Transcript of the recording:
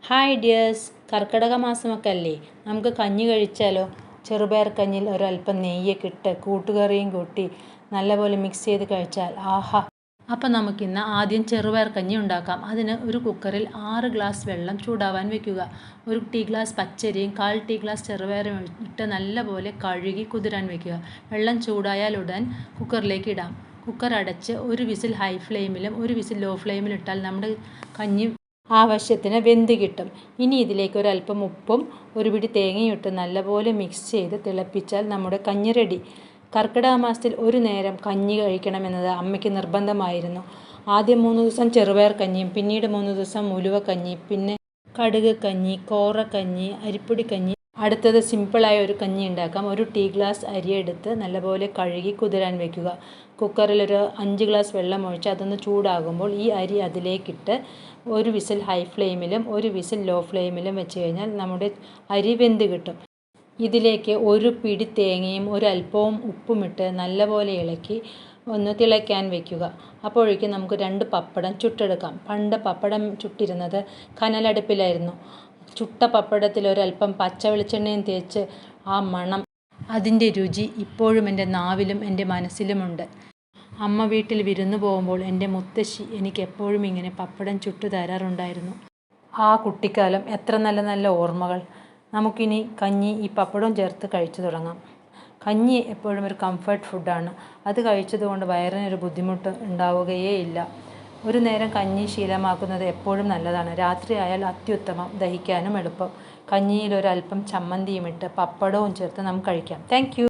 Hi dears, കർക്കിടക മാസമൊക്കെ അല്ലേ, നമുക്ക് കഞ്ഞി കഴിച്ചാലോ? ചെറുപയർ കഞ്ഞിയിൽ ഒരല്പം നെയ്യൊക്കെ ഇട്ട് കൂട്ടുകറിയും കൂട്ടി നല്ലപോലെ മിക്സ് ചെയ്ത് കഴിച്ചാൽ ആഹാ. അപ്പം നമുക്കിന്ന് ആദ്യം ചെറുപയർ കഞ്ഞി ഉണ്ടാക്കാം. അതിന് ഒരു കുക്കറിൽ 6 ഗ്ലാസ് വെള്ളം ചൂടാവാൻ വെക്കുക. ഒരു ടീ ഗ്ലാസ് പച്ചരിയും 1/4 ടീ ഗ്ലാസ് ചെറുപയറും ഇട്ട് നല്ലപോലെ കഴുകി കുതിരാൻ വെക്കുക. വെള്ളം ചൂടായാൽ ഉടൻ കുക്കറിലേക്ക് ഇടാം. കുക്കർ അടച്ച് ഒരു വിസിൽ ഹൈ ഫ്ലെയിമിലും ഒരു വിസിൽ ലോ ഫ്ലെയിമിലും ഇട്ടാൽ നമ്മുടെ കഞ്ഞി ആവശ്യത്തിന് വെന്ത് കിട്ടും. ഇനി ഇതിലേക്ക് ഒരല്പം ഉപ്പും ഒരു പിടി തേങ്ങയും ഇട്ട് നല്ലപോലെ മിക്സ് ചെയ്ത് തിളപ്പിച്ചാൽ നമ്മുടെ കഞ്ഞി റെഡി. കർക്കിടക മാസത്തിൽ ഒരു നേരം കഞ്ഞി കഴിക്കണമെന്നത് അമ്മയ്ക്ക് നിർബന്ധമായിരുന്നു. ആദ്യം 3 ദിവസം ചെറുപയർ കഞ്ഞിയും പിന്നീട് 3 ദിവസം ഉലുവക്കഞ്ഞി, പിന്നെ കടുക് കഞ്ഞി, കോറക്കഞ്ഞി, അരിപ്പൊടി കഞ്ഞി. അടുത്തത് സിമ്പിളായ ഒരു കഞ്ഞി ഉണ്ടാക്കാം. ഒരു ടീ ഗ്ലാസ് അരി എടുത്ത് നല്ലപോലെ കഴുകി കുതിരാൻ വയ്ക്കുക. കുക്കറിൽ ഒരു 5 ഗ്ലാസ് വെള്ളം ഒഴിച്ച് അതൊന്ന് ചൂടാകുമ്പോൾ ഈ അരി അതിലേക്കിട്ട് ഒരു വിസിൽ ഹൈ ഫ്ലെയിമിലും ഒരു വിസിൽ ലോ ഫ്ലെയിമിലും വെച്ച് കഴിഞ്ഞാൽ നമ്മുടെ അരി വെന്ത് കിട്ടും. ഇതിലേക്ക് ഒരു പിടി തേങ്ങയും ഒരല്പവും ഉപ്പുമിട്ട് നല്ലപോലെ ഇളക്കി ഒന്ന് തിളയ്ക്കാൻ വയ്ക്കുക. അപ്പോഴേക്കും നമുക്ക് 2 പപ്പടം ചുട്ടെടുക്കാം. പണ്ട് പപ്പടം ചുട്ടിരുന്നത് കനലടുപ്പിലായിരുന്നു. ചുട്ട പപ്പടത്തിൽ ഒരല്പം പച്ച വെളിച്ചെണ്ണയും തേച്ച് ആ മണം, അതിൻ്റെ രുചി ഇപ്പോഴും എൻ്റെ നാവിലും എൻ്റെ മനസ്സിലുമുണ്ട്. അമ്മ വീട്ടിൽ വിരുന്ന് പോകുമ്പോൾ എൻ്റെ മുത്തശ്ശി എനിക്ക് എപ്പോഴും ഇങ്ങനെ പപ്പടം ചുട്ടു തരാറുണ്ടായിരുന്നു. ആ കുട്ടിക്കാലം എത്ര നല്ല നല്ല ഓർമ്മകൾ. നമുക്കിനി കഞ്ഞി ഈ പപ്പടവും ചേർത്ത് കഴിച്ചു തുടങ്ങാം. കഞ്ഞി എപ്പോഴും ഒരു കംഫർട്ട് ഫുഡാണ്. അത് കഴിച്ചതുകൊണ്ട് വയറിനൊരു ബുദ്ധിമുട്ട് ഉണ്ടാവുകയേ ഇല്ല. ഒരു നേരം കഞ്ഞി ശീലമാക്കുന്നത് എപ്പോഴും നല്ലതാണ്. രാത്രിയായാൽ അത്യുത്തമം, ദഹിക്കാനും എളുപ്പം. കഞ്ഞിയിൽ ഒരല്പം ചമ്മന്തിയും ഇട്ട് പപ്പടവും ചേർത്ത് നമുക്ക് കഴിക്കാം. Thank you.